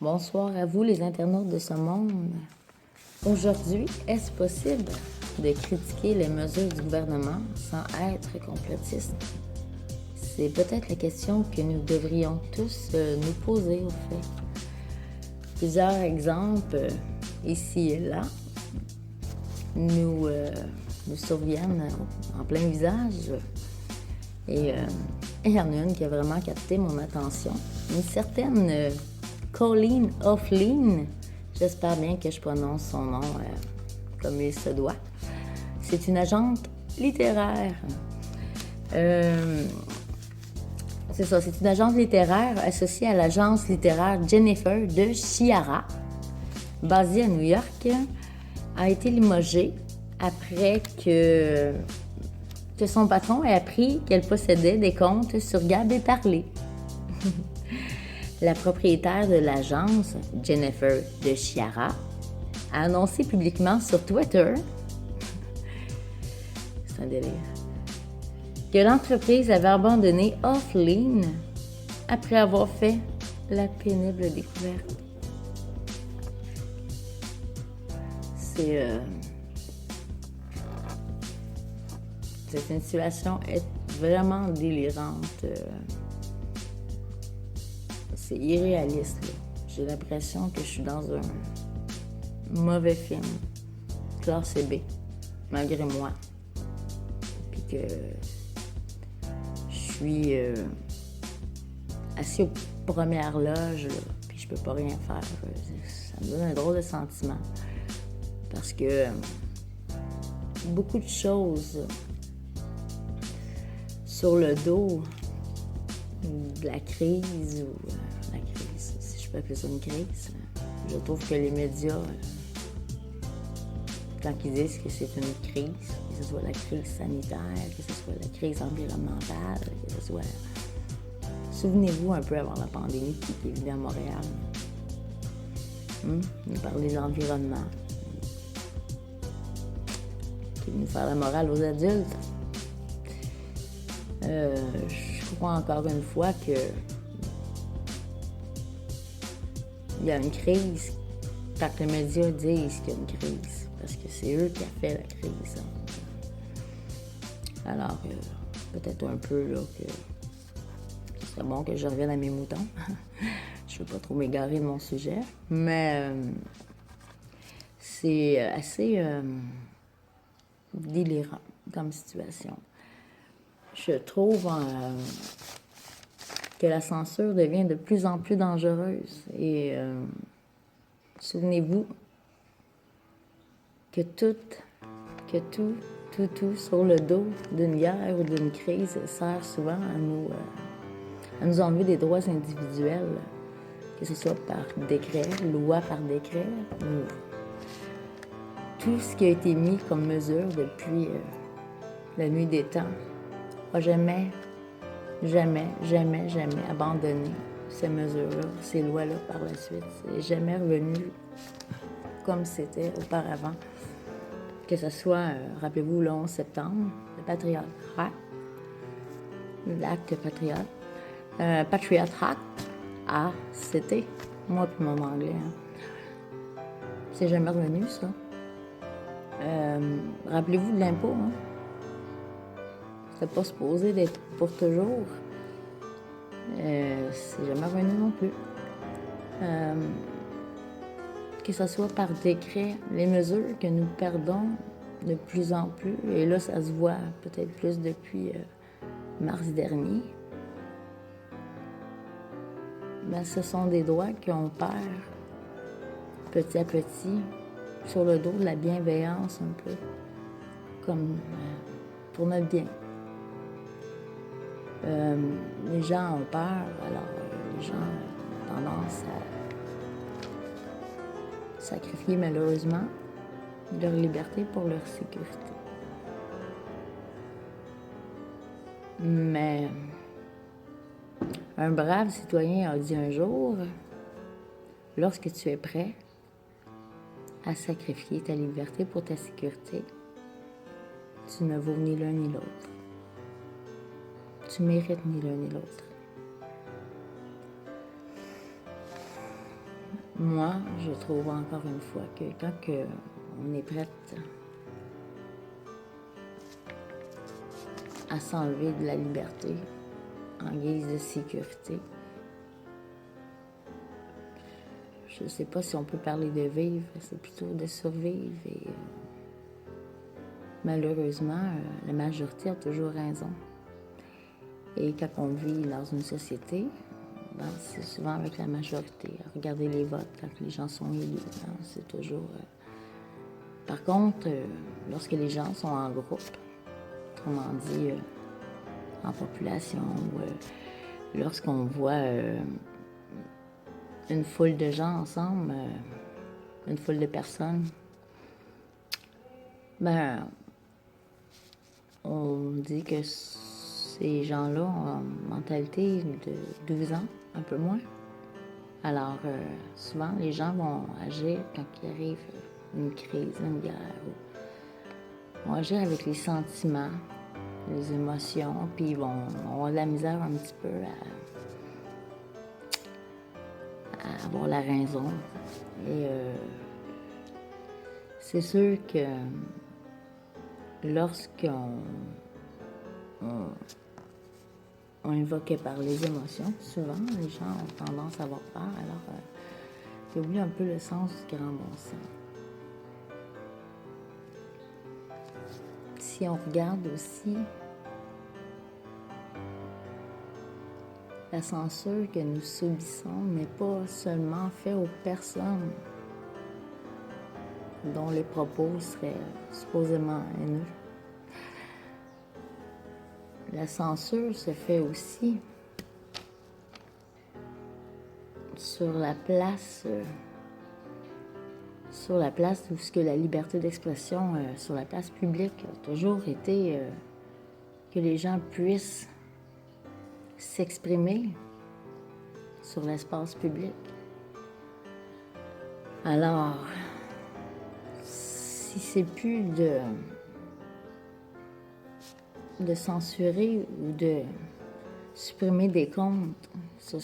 Bonsoir à vous les internautes de ce monde. Aujourd'hui, est-ce possible de critiquer les mesures du gouvernement sans être complotiste? C'est peut-être la question que nous devrions tous nous poser au fait. Plusieurs exemples ici et là nous surviennent en plein visage. Et il y en a une qui a vraiment capté mon attention. Une certaine Colleen O'Flynn, j'espère bien que je prononce son nom comme il se doit. C'est une agente littéraire. C'est ça, c'est une agente littéraire associée à l'agence littéraire Jennifer de Chiara, basée à New York, a été limogée après que son patron ait appris qu'elle possédait des comptes sur Gab et Parler. La propriétaire de l'agence, Jennifer de Chiara, a annoncé publiquement sur Twitter, c'est un délire, que l'entreprise avait abandonné O'Flynn après avoir fait la pénible découverte. C'est une situation vraiment délirante. C'est irréaliste, là. J'ai l'impression que je suis dans un mauvais film, classe B, malgré moi. Puis que je suis assis aux premières loges, là, puis je peux pas rien faire. Ça me donne un drôle de sentiment. Parce que beaucoup de choses sur le dos de la crise, ou la crise, si je peux appeler ça une crise, je trouve que les médias, quand ils disent que c'est une crise, que ce soit la crise sanitaire, que ce soit la crise environnementale, que ce soit... Souvenez-vous un peu avant la pandémie qui est venue à Montréal. Nous parler de l'environnement. Qui est venu faire la morale aux adultes. Je crois encore une fois que il y a une crise quand les médias disent qu'il y a une crise, parce que c'est eux qui ont fait la crise. Alors, peut-être un peu là que ce serait bon que je revienne à mes moutons. Je ne veux pas trop m'égarer de mon sujet, mais c'est assez délirant comme situation. Je trouve que la censure devient de plus en plus dangereuse. Et souvenez-vous que tout sur le dos d'une guerre ou d'une crise sert souvent à nous enlever des droits individuels, que ce soit par décret, loi par décret, ou tout ce qui a été mis comme mesure depuis la nuit des temps n'a jamais abandonné ces mesures-là, ces lois-là par la suite. C'est jamais revenu comme c'était auparavant. Que ce soit, rappelez-vous, le 11 septembre, le Patriot Act, l'acte Patriot, Patriot Act, c'était, moi puis mon anglais, c'est jamais revenu, ça. Rappelez-vous de l'impôt, C'était pas supposé d'être pour toujours. C'est jamais revenu non plus. Que ce soit par décret, les mesures que nous perdons de plus en plus, et là, ça se voit peut-être plus depuis mars dernier, ben, ce sont des droits qu'on perd petit à petit sur le dos de la bienveillance un peu, comme pour notre bien. Les gens ont peur, alors les gens ont tendance à sacrifier malheureusement leur liberté pour leur sécurité. Mais un brave citoyen a dit un jour, lorsque tu es prêt à sacrifier ta liberté pour ta sécurité, tu ne vaux ni l'un ni l'autre. Tu mérites ni l'un ni l'autre. moi, je trouve encore une fois que quand on est prête à s'enlever de la liberté en guise de sécurité, je ne sais pas si on peut parler de vivre, c'est plutôt de survivre. Et malheureusement, la majorité a toujours raison. Et quand on vit dans une société, ben, c'est souvent avec la majorité. Regardez les votes quand les gens sont élus. Hein, c'est toujours... Par contre, lorsque les gens sont en groupe, autrement dit, en population, ou lorsqu'on voit une foule de gens ensemble, une foule de personnes, ben, on dit que ces gens-là ont une mentalité de 12 ans, un peu moins. Alors, souvent, les gens vont agir quand il arrive une crise, une guerre. Ils vont agir avec les sentiments, les émotions, puis ils vont avoir de la misère un petit peu à avoir la raison. Et c'est sûr que lorsqu'on on évoquait par les émotions, souvent, les gens ont tendance à avoir peur, alors ils oublient un peu le sens du grand bon sens. Si on regarde aussi la censure que nous subissons n'est pas seulement faite aux personnes dont les propos seraient supposément haineux. La censure se fait aussi sur la place où ce que la liberté d'expression sur la place publique a toujours été que les gens puissent s'exprimer sur l'espace public. Alors, si c'est plus de censurer ou de supprimer des comptes,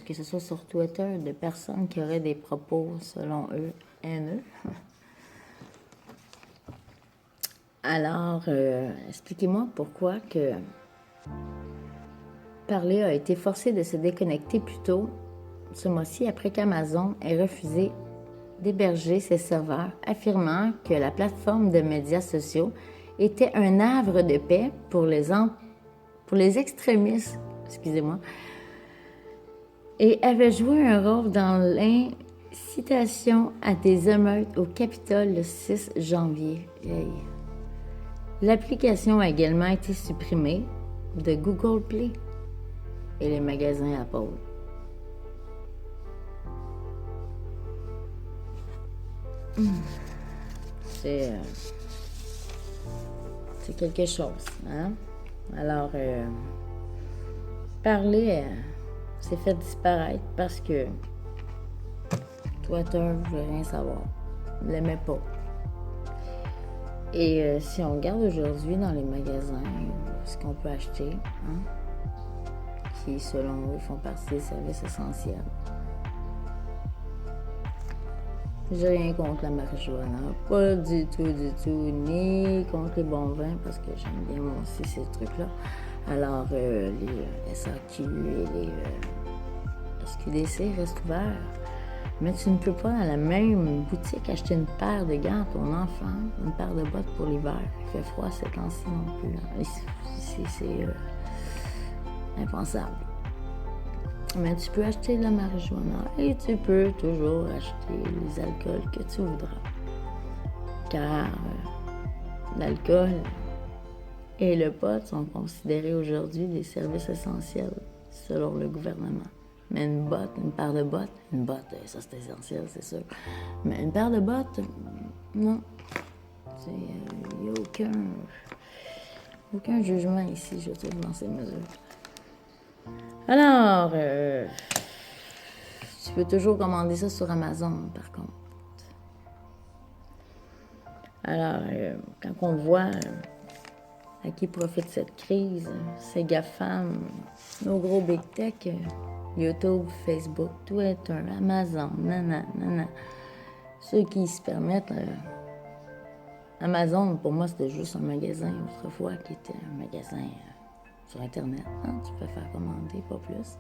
que ce soit sur Twitter, de personnes qui auraient des propos, selon eux, haineux. Alors, expliquez-moi pourquoi que Parler a été forcé de se déconnecter plus tôt ce mois-ci après qu'Amazon ait refusé d'héberger ses serveurs, affirmant que la plateforme de médias sociaux était un havre de paix pour les extrémistes, et avait joué un rôle dans l'incitation à des émeutes au Capitole le 6 janvier. L'application a également été supprimée de Google Play et les magasins Apple. C'est quelque chose, hein? Alors, parler s'est fait disparaître parce que Twitter ne voulait rien savoir, ne l'aimait pas. Et si on regarde aujourd'hui dans les magasins ce qu'on peut acheter, hein, qui selon eux font partie des services essentiels. J'ai rien contre la marijuana, pas du tout, ni contre les bons vins, parce que j'aime bien moi aussi ces trucs-là. Alors, les SAQ et les SQDC restent ouverts. Mais tu ne peux pas dans la même boutique acheter une paire de gants à ton enfant, une paire de bottes pour l'hiver. Il fait froid ces temps-ci non plus. C'est impensable. Mais tu peux acheter de la marijuana et tu peux toujours acheter les alcools que tu voudras. Car l'alcool et le pot sont considérés aujourd'hui des services essentiels selon le gouvernement. Mais une paire de bottes, ça c'est essentiel, c'est sûr. Mais une paire de bottes, non. Il n'y a aucun jugement ici, je trouve, dans ces mesures. Alors, tu peux toujours commander ça sur Amazon, par contre. Alors, quand on voit à qui profite cette crise, ces GAFAM, nos gros Big Tech, YouTube, Facebook, Twitter, Amazon, nanana. Ceux qui se permettent... Amazon, pour moi, c'était juste un magasin autrefois qui était un magasin sur Internet. Hein? Tu peux faire commander, pas plus.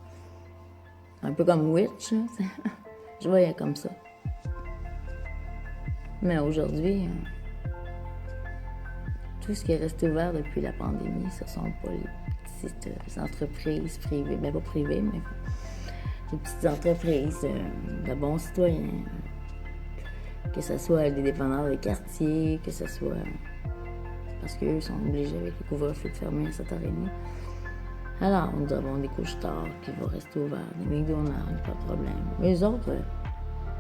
Un peu comme Witch, là. Je voyais comme ça. Mais aujourd'hui, tout ce qui est resté ouvert depuis la pandémie, ce sont pas les petites entreprises privées. Ben pas privées, mais des petites entreprises de bons citoyens. Que ce soit des dépanneurs de quartier, que ce soit... Parce qu'eux sont obligés avec le couvre-feu de fermer à 7h30. Alors, nous avons des couches-tard qui vont rester ouverts, des McDonald's, pas de problème. Mais les autres,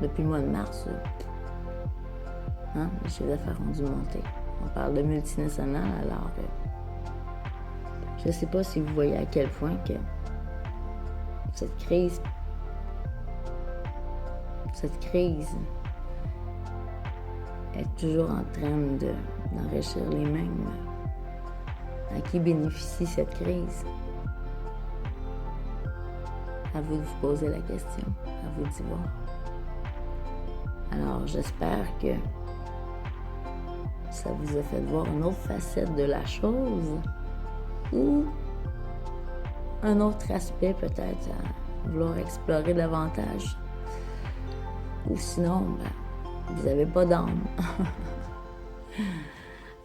depuis le mois de mars, les chiffres d'affaires ont dû monter. On parle de multinationales, alors je ne sais pas si vous voyez à quel point que cette crise est toujours en train d'enrichir les mêmes. À qui bénéficie cette crise? À vous de vous poser la question, à vous d'y voir. Alors, j'espère que ça vous a fait voir une autre facette de la chose ou un autre aspect peut-être à vouloir explorer davantage. Ou sinon, vous n'avez pas d'âme.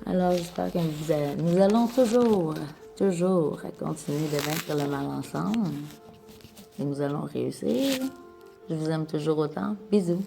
Alors, j'espère que nous allons toujours continuer de vaincre le mal ensemble. Et nous allons réussir. Je vous aime toujours autant. Bisous.